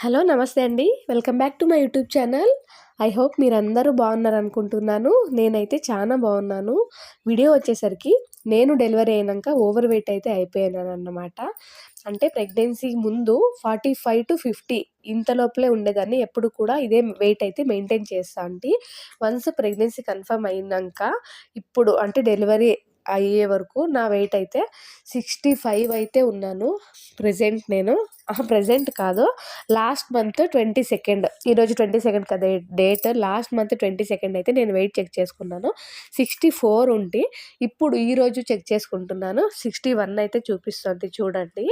Hello నమస్తే అండి. Welcome back to my YouTube channel. I hope మీరందరూ బాగున్నారనుకుంటున్నాను. నేనైతే చాలా బాగున్నాను. వీడియో వచ్చేసరికి నేను డెలివరీ అయినాక ఓవర్ వెయిట్ అయితే అయిపోయానన్నమాట. అంటే ప్రెగ్నెన్సీ ముందు 45-50 ఇంత లోపలే ఉండేదాన్ని. ఎప్పుడు కూడా ఇదే వెయిట్ అయితే మెయింటైన్ చేస్తా అండి. వన్స్ ప్రెగ్నెన్సీ కన్ఫర్మ్ అయినాక ఇప్పుడు అంటే డెలివరీ అయ్యే వరకు నా వెయిట్ అయితే 65 అయితే ఉన్నాను. ప్రెజెంట్ నేను ప్రెజెంట్ కాదు, లాస్ట్ మంత్ 22nd, ఈరోజు 22nd కదా డేట్. లాస్ట్ మంత్ 22nd అయితే నేను వెయిట్ చెక్ చేసుకున్నాను. 64 ఉంటే ఇప్పుడు ఈరోజు చెక్ చేసుకుంటున్నాను 61 అయితే చూపిస్తుంది చూడండి.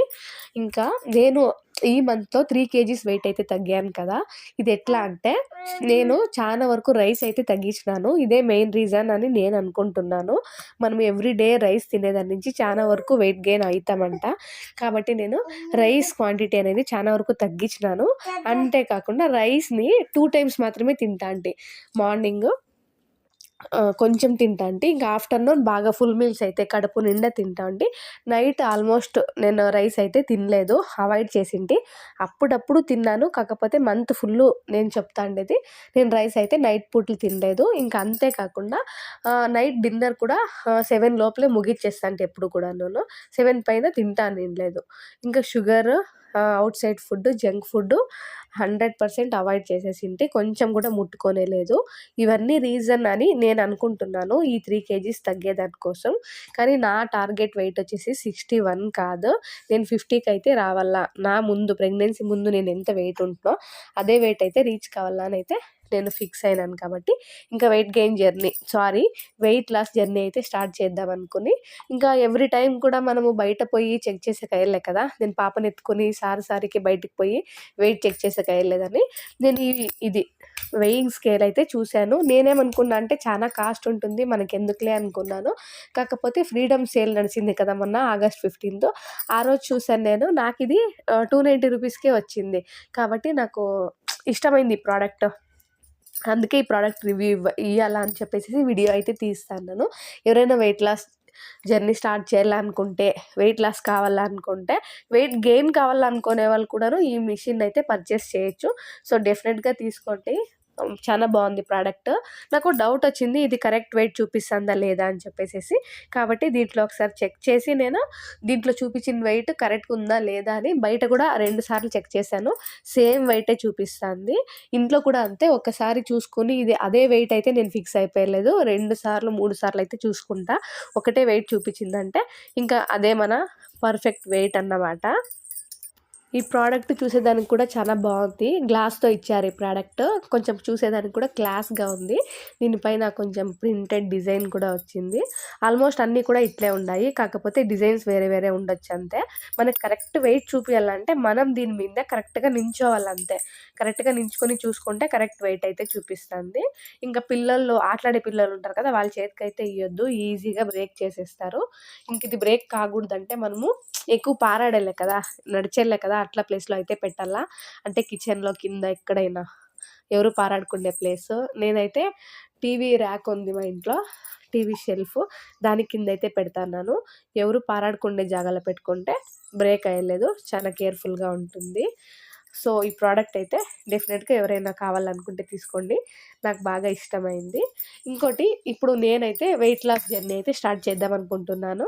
ఇంకా నేను ఈ మంత్లో 3 kgs వెయిట్ అయితే తగ్గాను కదా. ఇది ఎట్లా అంటే నేను చాలా వరకు రైస్ అయితే తగ్గించినాను. ఇదే మెయిన్ రీజన్ అని నేను అనుకుంటున్నాను. మనం ఎవ్రీడే రైస్ తినేదాని నుంచి చాలా వరకు వెయిట్ గెయిన్ అవుతామంట. కాబట్టి నేను రైస్ క్వాంటిటీ అనేది చాలా వరకు తగ్గించినాను. అంతేకాకుండా రైస్ని 2 times మాత్రమే తింటా అంటే మార్నింగ్ కొంచెం తింటా అంటే, ఇంకా ఆఫ్టర్నూన్ బాగా ఫుల్ మీల్స్ అయితే కడుపు నిండా తింటా అండి. నైట్ ఆల్మోస్ట్ నేను రైస్ అయితే తినలేదు, అవాయిడ్ చేసింటి. అప్పుడప్పుడు తిన్నాను, కాకపోతే మంత్ ఫుల్ నేను చెప్తా ఉండేది నేను రైస్ అయితే నైట్ పూట్లు తినలేదు. ఇంకా అంతేకాకుండా నైట్ డిన్నర్ కూడా 7 లోపలే ముగిచ్చేస్తా అంటే ఎప్పుడు కూడా నేను 7 పైన తింటాను తినలేదు. ఇంకా sugar, outside food, junk food 100% avoid చేసేసింటే కొంచెం కూడా ముట్టుకోనే లేదు. ఇవన్నీ రీజన్ అని నేను అనుకుంటున్నాను ఈ 3 kgs తగ్గేదానికోసం. కానీ నా టార్గెట్ వెయిట్ వచ్చేసి 61 కాదు, నేను 50కి అయితే రావాలా. నా ముందు ప్రెగ్నెన్సీ ముందు నేను ఎంత వెయిట్ ఉంటున్నో అదే వెయిట్ అయితే రీచ్ కావాలా అని అయితే నేను ఫిక్స్ అయినాను. కాబట్టి ఇంకా వెయిట్ లాస్ జర్నీ అయితే స్టార్ట్ చేద్దాం అనుకుని, ఇంకా ఎవ్రీ టైం కూడా మనము బయట పోయి చెక్ చేసేకి అయ్యలే కదా. నేను పాపని ఎత్తుకొని సారికి బయటికి పోయి వెయిట్ చెక్ చేసేకి అయ్యలేదని నేను ఇది వెయింగ్ స్కేల్ అయితే చూశాను. నేనేమనుకున్నా అంటే చాలా కాస్ట్ ఉంటుంది మనకి ఎందుకులే అనుకున్నాను. కాకపోతే ఫ్రీడమ్ సేల్ నడిచింది కదా మొన్న August 15th, ఆ రోజు చూశాను నేను. నాకు ఇది 290 రూపీస్కే వచ్చింది. కాబట్టి నాకు ఇష్టమైంది ఈ ప్రోడక్ట్. అందుకే ఈ ప్రోడక్ట్ రివ్యూ ఇవ్వాలా అని చెప్పేసి వీడియో అయితే తీస్తాను. ఎవరైనా వెయిట్ లాస్ జర్నీ స్టార్ట్ చేయాలనుకుంటే, వెయిట్ లాస్ కావాలనుకుంటే, వెయిట్ గెయిన్ కావాలనుకునే వాళ్ళు కూడాను ఈ మిషన్ అయితే పర్చేస్ చేయొచ్చు. సో డెఫినెట్గా తీసుకోండి. చాలా బాగుంది ప్రోడక్ట్. నాకు డౌట్ వచ్చింది ఇది కరెక్ట్ వెయిట్ చూపిస్తుందా లేదా అని చెప్పేసి. కాబట్టి దీంట్లో ఒకసారి చెక్ చేసి నేను దీంట్లో చూపించిన వెయిట్ కరెక్ట్గా ఉందా లేదా అని బయట కూడా 2 సార్లు చెక్ చేశాను. సేమ్ వెయిటే చూపిస్తుంది. ఇంట్లో కూడా అంతే, ఒకసారి చూసుకుని ఇది అదే వెయిట్ అయితే నేను ఫిక్స్ అయిపోయలేదు. 2 సార్లు 3 సార్లు అయితే చూసుకుంటా. ఒకటే వెయిట్ చూపించిందంటే ఇంకా అదే మన పర్ఫెక్ట్ వెయిట్ అన్నమాట. ఈ ప్రోడక్ట్ చూసేదానికి కూడా చాలా బాగుంది. గ్లాస్తో ఇచ్చారు ఈ ప్రోడక్ట్. కొంచెం చూసేదానికి కూడా క్లాస్గా ఉంది. దీనిపైన కొంచెం ప్రింటెడ్ డిజైన్ కూడా వచ్చింది. ఆల్మోస్ట్ అన్నీ కూడా ఇట్లే ఉన్నాయి, కాకపోతే డిజైన్స్ వేరే వేరే ఉండొచ్చు అంతే. మనకి కరెక్ట్ వెయిట్ చూపించాలంటే మనం దీని మీద కరెక్ట్గా నించోవాలంతే. కరెక్ట్గా నించుకొని చూసుకుంటే కరెక్ట్ వెయిట్ అయితే చూపిస్తుంది. ఇంకా ఆటలాడే పిల్లలు ఉంటారు కదా, వాళ్ళ చేతికి అయితే ఇవ్వద్దు, ఈజీగా బ్రేక్ చేసేస్తారు. ఇంక ఇది బ్రేక్ కాకూడదంటే మనము ఎక్కువ పారాడలే కదా, నడిచేలే కదా, అట్లా ప్లేస్లో అయితే పెట్టాలా. అంటే కిచెన్లో కింద ఎక్కడైనా ఎవరు పారాడుకునే ప్లేస్. నేనైతే టీవీ ర్యాక్ ఉంది మా ఇంట్లో, టీవీ షెల్ఫ్, దాని కింద అయితే పెడతాను. ఎవరు పారాడుకునే జాగాలో పెట్టుకుంటే బ్రేక్ అయ్యలేదు, చాలా కేర్ఫుల్గా ఉంటుంది. సో ఈ ప్రోడక్ట్ అయితే డెఫినెట్గా ఎవరైనా కావాలనుకుంటే తీసుకోండి, నాకు బాగా ఇష్టమైంది. ఇంకోటి, ఇప్పుడు నేనైతే వెయిట్ లాస్ జర్నీ అయితే స్టార్ట్ చేద్దాం అనుకుంటున్నాను.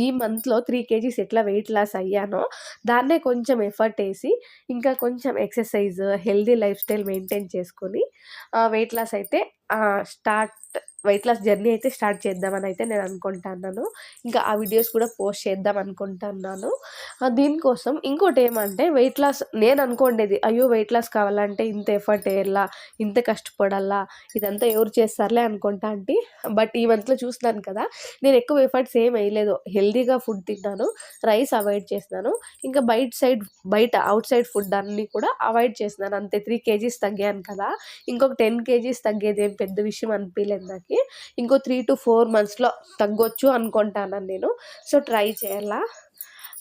ఈ మంత్లో 3 kgs ఎట్లా వెయిట్ లాస్ అయ్యానో దాన్నే కొంచెం ఎఫర్ట్ వేసి, ఇంకా కొంచెం exercise, healthy life style maintain చేసుకొని వెయిట్ లాస్ అయితే వెయిట్ లాస్ జర్నీ అయితే స్టార్ట్ చేద్దామని అయితే నేను అనుకుంటున్నాను. ఇంకా ఆ వీడియోస్ కూడా పోస్ట్ చేద్దాం అనుకుంటున్నాను. దీనికోసం ఇంకోటి ఏమంటే, వెయిట్ లాస్ నేను అనుకోండేది, అయ్యో వెయిట్ లాస్ కావాలంటే ఇంత ఎఫర్ట్ వేయాలా, ఇంత కష్టపడాలా, ఇదంతా ఎవరు చేస్తారులే అనుకుంటా అంటే. బట్ ఈ మంత్లో చూస్తున్నాను కదా, నేను ఎక్కువ ఎఫర్ట్స్ ఏం వేయలేదు. హెల్దీగా ఫుడ్ తిన్నాను, రైస్ అవాయిడ్ చేసినాను, ఇంకా బయట అవుట్ సైడ్ ఫుడ్ అన్నీ కూడా అవాయిడ్ చేసినాను. అంతే 3 kgs తగ్గాను కదా. ఇంకొక 10 kgs తగ్గేది ఏం పెద్ద విషయం అనిపించలేదు నాకు. ఇంకో 3-4 monthsలో తగ్గొచ్చు అనుకుంటాను నేను. సో ట్రై చేయాలా,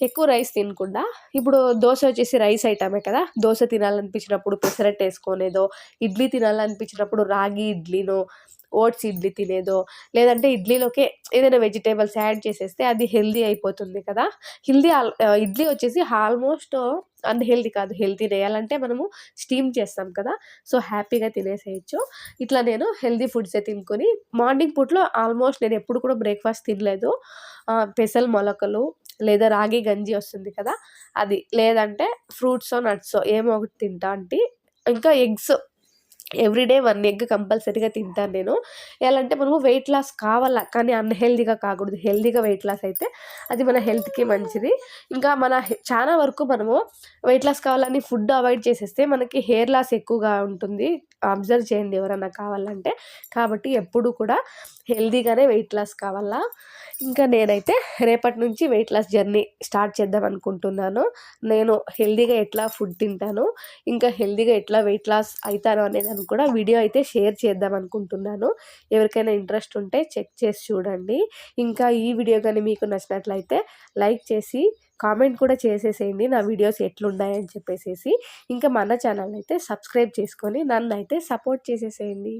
ఎక్కువ రైస్ తినకుండా. ఇప్పుడు దోశ వచ్చేసి రైస్ ఐటమే కదా, దోశ తినాలనిపించినప్పుడు పెసరట్టు వేసుకొనేదో, ఇడ్లీ తినాలనిపించినప్పుడు రాగి ఇడ్లీనో, ఓట్స్ ఇడ్లీ తినేదో, లేదంటే ఇడ్లీలోకే ఏదైనా వెజిటేబుల్స్ యాడ్ చేసేస్తే అది హెల్దీ అయిపోతుంది కదా. ఇడ్లీ వచ్చేసి ఆల్మోస్ట్ అన్‌హెల్దీ కాదు. హెల్తీ చేయాలంటే మనము స్టీమ్ చేస్తాం కదా, సో హ్యాపీగా తినేసేయొచ్చు. ఇట్లా నేను హెల్తీ ఫుడ్సే తినుకొని మార్నింగ్ పూటలో ఆల్మోస్ట్ నేను ఎప్పుడు కూడా బ్రేక్‌ఫాస్ట్ తినలేదు. పెసలు మొలకలు లేదా రాగి గంజి వస్తుంది కదా అది, లేదంటే ఫ్రూట్సో నట్సో ఏమో ఒకటి తింటా అంటి. ఇంకా ఎగ్స్ ఎవ్రీడే 1 ఎగ్ కంపల్సరీగా తింటాను నేను. ఎలా అంటే మనము వెయిట్ లాస్ కావాలా, కానీ అన్‌హెల్తీగా కాకూడదు. హెల్తీగా వెయిట్ లాస్ అయితే అది మన హెల్త్‌కి మంచిది. ఇంకా చాలా వరకు మనము వెయిట్ లాస్ కావాలని ఫుడ్ అవాయిడ్ చేసేస్తే మనకి హెయిర్ లాస్ ఎక్కువగా ఉంటుంది. అబ్జర్వ్ చేయండి ఎవరన్నా కావాలంటే. కాబట్టి ఎప్పుడు కూడా హెల్తీగానే వెయిట్ లాస్ కావాలా. ఇంకా నేనైతే రేపటి నుంచి వెయిట్ లాస్ జర్నీ స్టార్ట్ చేద్దాం అనుకుంటున్నాను. నేను హెల్తీగా ఎట్లా ఫుడ్ తింటాను, ఇంకా హెల్తీగా ఎట్లా వెయిట్ లాస్ అయితాను అనేదాన్ని కూడా వీడియో అయితే షేర్ చేద్దాం అనుకుంటున్నాను. ఎవరికైనా ఇంట్రెస్ట్ ఉంటే చెక్ చేసి చూడండి. ఇంకా ఈ వీడియో కానీ మీకు నచ్చినట్లయితే లైక్ చేసి కామెంట్ కూడా చేసేసేయండి నా వీడియోస్ ఎట్లున్నాయని చెప్పేసేసి. ఇంకా మన ఛానల్ అయితే సబ్స్క్రైబ్ చేసుకొని నన్నైతే సపోర్ట్ చేసేసేయండి.